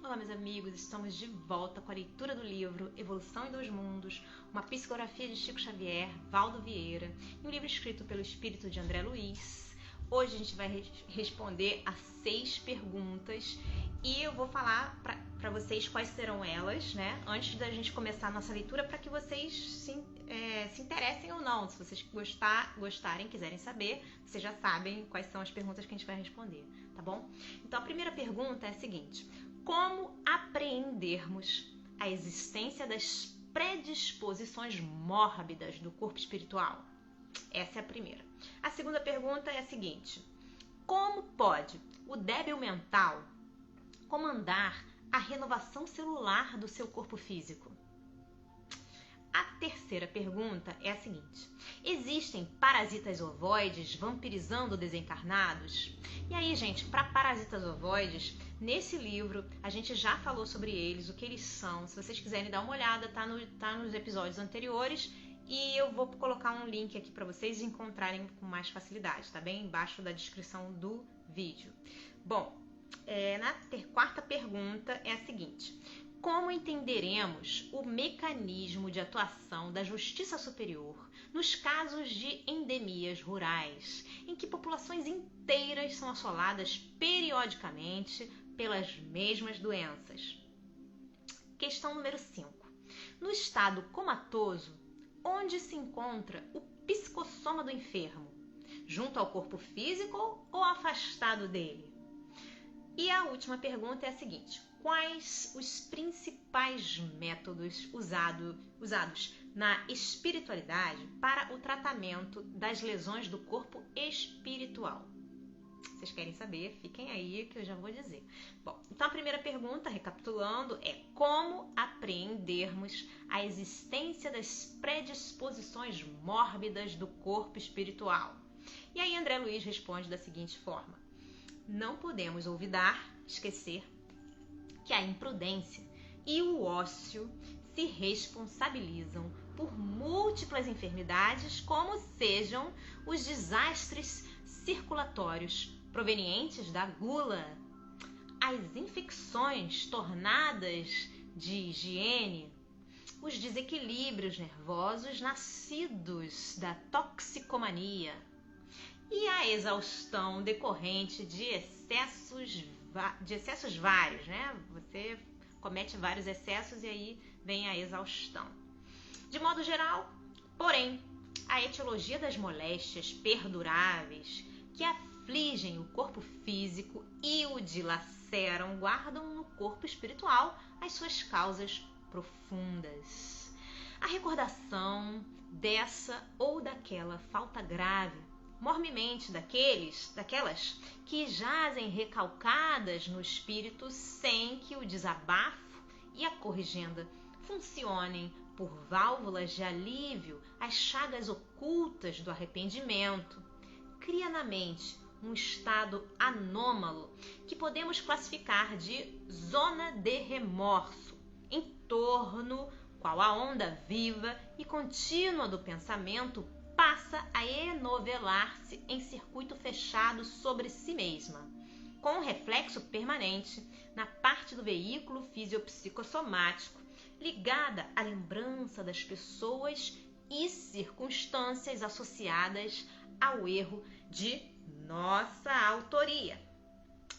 Olá, meus amigos, estamos de volta com a leitura do livro Evolução em Dois Mundos, uma psicografia de Chico Xavier, Valdo Vieira, e um livro escrito pelo espírito de André Luiz. Hoje a gente vai responder a 6 perguntas e eu vou falar para vocês quais serão elas, né? Antes da gente começar a nossa leitura, para que vocês se interessem ou não. Se vocês gostarem, quiserem saber, vocês já sabem quais são as perguntas que a gente vai responder, tá bom? Então a primeira pergunta é a seguinte: como apreendermos a existência das predisposições mórbidas do corpo espiritual? Essa é a primeira. A segunda pergunta é a seguinte: como pode o débil mental comandar a renovação celular do seu corpo físico? A terceira pergunta é a seguinte: existem parasitas ovoides vampirizando desencarnados? E aí, gente, para parasitas ovoides, nesse livro a gente já falou sobre eles, o que eles são. Se vocês quiserem dar uma olhada, tá nos episódios anteriores, e eu vou colocar um link aqui para vocês encontrarem com mais facilidade, tá bem? Embaixo da descrição do vídeo. Bom, na quarta pergunta é a seguinte: como entenderemos o mecanismo de atuação da justiça superior nos casos de endemias rurais, em que populações inteiras são assoladas periodicamente pelas mesmas doenças? Questão número 5. No estado comatoso, onde se encontra o psicossoma do enfermo? Junto ao corpo físico ou afastado dele? E a última pergunta é a seguinte: quais os principais métodos usados na espiritualidade para o tratamento das lesões do corpo espiritual? Vocês querem saber? Fiquem aí que eu já vou dizer. Bom, então a primeira pergunta, recapitulando, é como apreendermos a existência das predisposições mórbidas do corpo espiritual? E aí André Luiz responde da seguinte forma: não podemos olvidar, esquecer, que a imprudência e o ócio se responsabilizam por múltiplas enfermidades, como sejam os desastres circulatórios provenientes da gula, as infecções tornadas de higiene, os desequilíbrios nervosos nascidos da toxicomania e a exaustão decorrente de excessos vários, né? Você comete vários excessos e aí vem a exaustão. De modo geral, porém, a etiologia das moléstias perduráveis que afligem o corpo físico e o dilaceram guardam no corpo espiritual as suas causas profundas. A recordação dessa ou daquela falta grave, mormemente daquelas que jazem recalcadas no espírito sem que o desabafo e a corrigenda funcionem por válvulas de alívio às chagas ocultas do arrependimento, cria na mente um estado anômalo que podemos classificar de zona de remorso, em torno qual a onda viva e contínua do pensamento passa a enovelar-se em circuito fechado sobre si mesma, com um reflexo permanente na parte do veículo fisiopsicossomático, ligada à lembrança das pessoas e circunstâncias associadas ao erro de nossa autoria.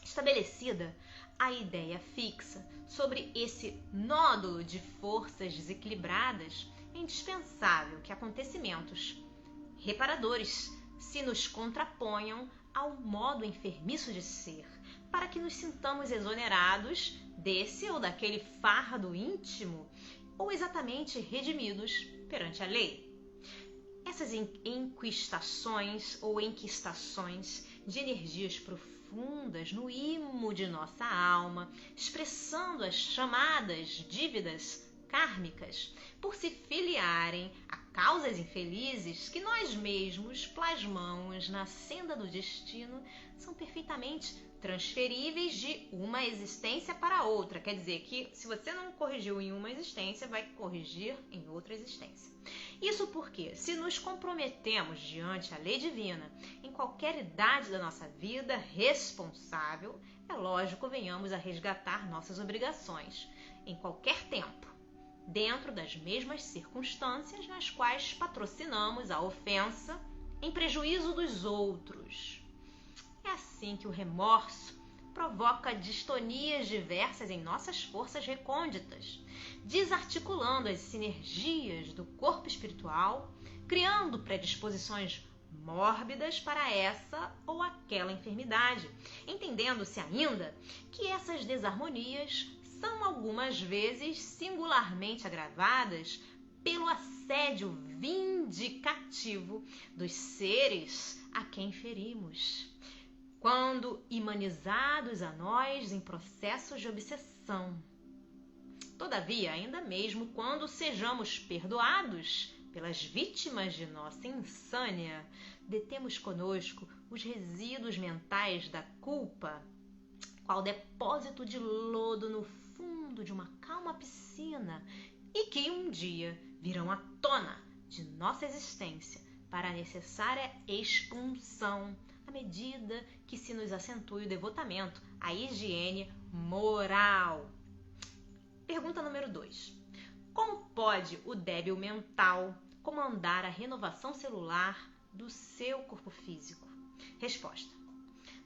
Estabelecida a ideia fixa sobre esse nódulo de forças desequilibradas, é indispensável que acontecimentos reparadores se nos contraponham ao modo enfermiço de ser, para que nos sintamos exonerados desse ou daquele fardo íntimo, ou exatamente redimidos perante a lei. Essas enquistações ou enquistações de energias profundas no imo de nossa alma, expressando as chamadas dívidas kármicas, por se filiarem a causas infelizes que nós mesmos plasmamos na senda do destino, são perfeitamente transferíveis de uma existência para outra. Quer dizer que se você não corrigiu em uma existência, vai corrigir em outra existência. Isso porque, se nos comprometemos diante a lei divina, em qualquer idade da nossa vida responsável, é lógico, venhamos a resgatar nossas obrigações em qualquer tempo, dentro das mesmas circunstâncias nas quais patrocinamos a ofensa em prejuízo dos outros. É assim que o remorso provoca distonias diversas em nossas forças recônditas, desarticulando as sinergias do corpo espiritual, criando predisposições mórbidas para essa ou aquela enfermidade, entendendo-se ainda que essas desarmonias são algumas vezes singularmente agravadas pelo assédio vindicativo dos seres a quem ferimos, quando imanizados a nós em processos de obsessão. Todavia, ainda mesmo quando sejamos perdoados pelas vítimas de nossa insânia, detemos conosco os resíduos mentais da culpa, qual depósito de lodo no fundo de uma calma piscina, e que um dia virão à tona de nossa existência para a necessária expulsão, à medida que se nos acentue o devotamento à higiene moral. Pergunta número 2. Como pode o débil mental comandar a renovação celular do seu corpo físico? Resposta.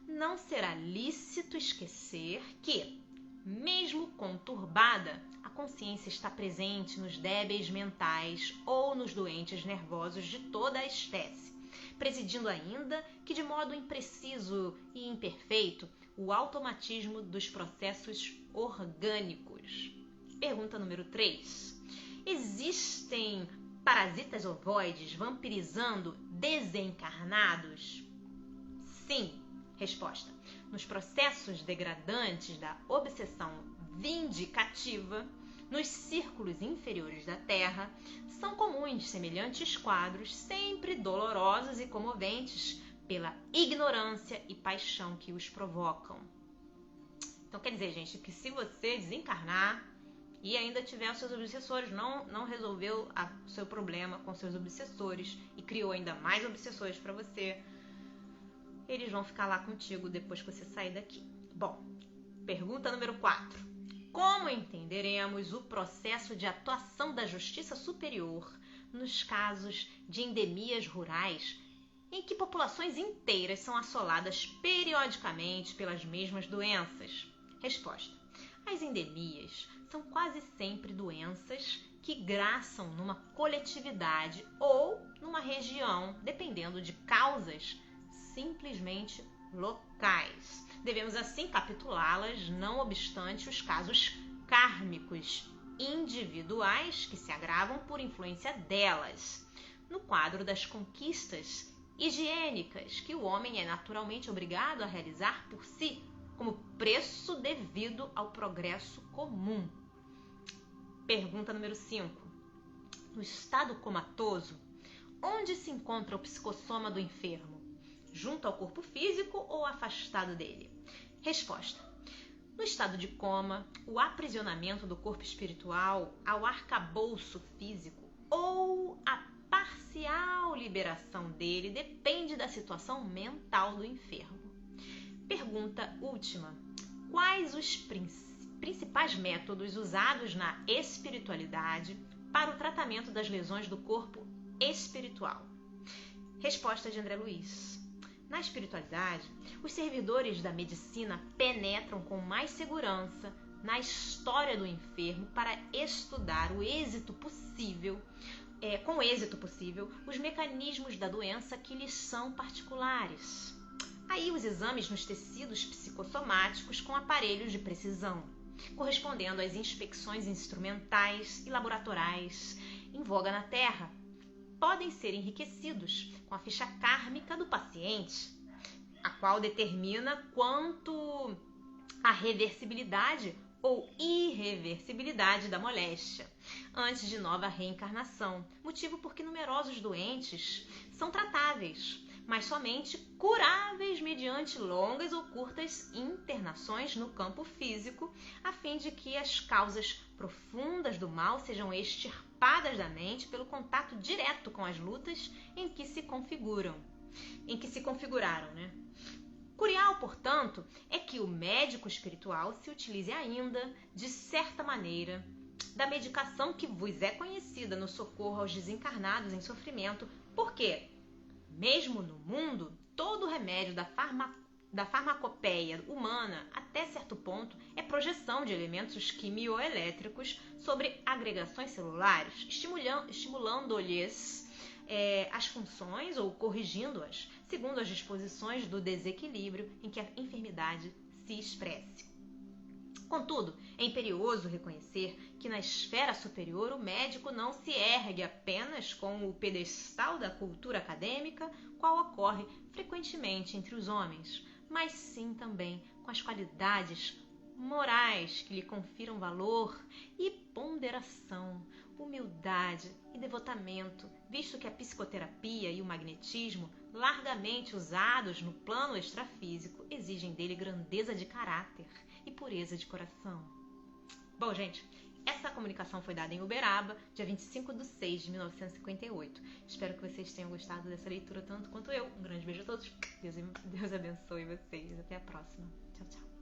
Não será lícito esquecer que, mesmo conturbada, a consciência está presente nos débeis mentais ou nos doentes nervosos de toda a espécie, presidindo ainda que, de modo impreciso e imperfeito, o automatismo dos processos orgânicos. Pergunta número 3. Existem parasitas ovoides vampirizando desencarnados? Sim. Resposta. Nos processos degradantes da obsessão vindicativa, nos círculos inferiores da Terra, são comuns semelhantes quadros, sempre dolorosos e comoventes pela ignorância e paixão que os provocam. Então quer dizer, gente, que se você desencarnar e ainda tiver os seus obsessores, não resolveu o seu problema com seus obsessores e criou ainda mais obsessores para você, eles vão ficar lá contigo depois que você sair daqui. Bom, pergunta número 4. Como entenderemos o processo de atuação da justiça superior nos casos de endemias rurais em que populações inteiras são assoladas periodicamente pelas mesmas doenças? Resposta. As endemias são quase sempre doenças que graçam numa coletividade ou numa região, dependendo de causas simplesmente locais. Devemos assim capitulá-las, não obstante os casos kármicos individuais que se agravam por influência delas, no quadro das conquistas higiênicas que o homem é naturalmente obrigado a realizar por si, como preço devido ao progresso comum. Pergunta número 5. No estado comatoso, onde se encontra o psicossoma do enfermo? Junto ao corpo físico ou afastado dele? Resposta. No estado de coma, o aprisionamento do corpo espiritual ao arcabouço físico ou a parcial liberação dele depende da situação mental do enfermo. Pergunta última. Quais os principais métodos usados na espiritualidade para o tratamento das lesões do corpo espiritual? Resposta de André Luiz. Na espiritualidade, os servidores da medicina penetram com mais segurança na história do enfermo para estudar com êxito possível, os mecanismos da doença que lhes são particulares. Aí os exames nos tecidos psicossomáticos com aparelhos de precisão, correspondendo às inspeções instrumentais e laboratoriais em voga na Terra, podem ser enriquecidos com a ficha kármica do paciente, a qual determina quanto à reversibilidade ou irreversibilidade da moléstia antes de nova reencarnação, motivo porque numerosos doentes são tratáveis, mas somente curáveis mediante longas ou curtas internações no campo físico, a fim de que as causas profundas do mal sejam extirpadas da mente pelo contato direto com as lutas em que se configuraram, né? Curial, portanto, é que o médico espiritual se utilize ainda, de certa maneira, da medicação que vos é conhecida no socorro aos desencarnados em sofrimento, porque, mesmo no mundo, todo remédio da farmacopeia humana, até certo ponto, é projeção de elementos quimioelétricos sobre agregações celulares, estimulando-lhes as funções ou corrigindo-as, segundo as disposições do desequilíbrio em que a enfermidade se expresse. Contudo, é imperioso reconhecer que na esfera superior o médico não se ergue apenas com o pedestal da cultura acadêmica, qual ocorre frequentemente entre os homens, mas sim também com as qualidades morais que lhe confiram valor e ponderação, humildade e devotamento, visto que a psicoterapia e o magnetismo, largamente usados no plano extrafísico, exigem dele grandeza de caráter e pureza de coração. Bom, gente, essa comunicação foi dada em Uberaba, dia 25/6/1958. Espero que vocês tenham gostado dessa leitura tanto quanto eu. Um grande beijo a todos. Deus abençoe vocês. Até a próxima. Tchau, tchau.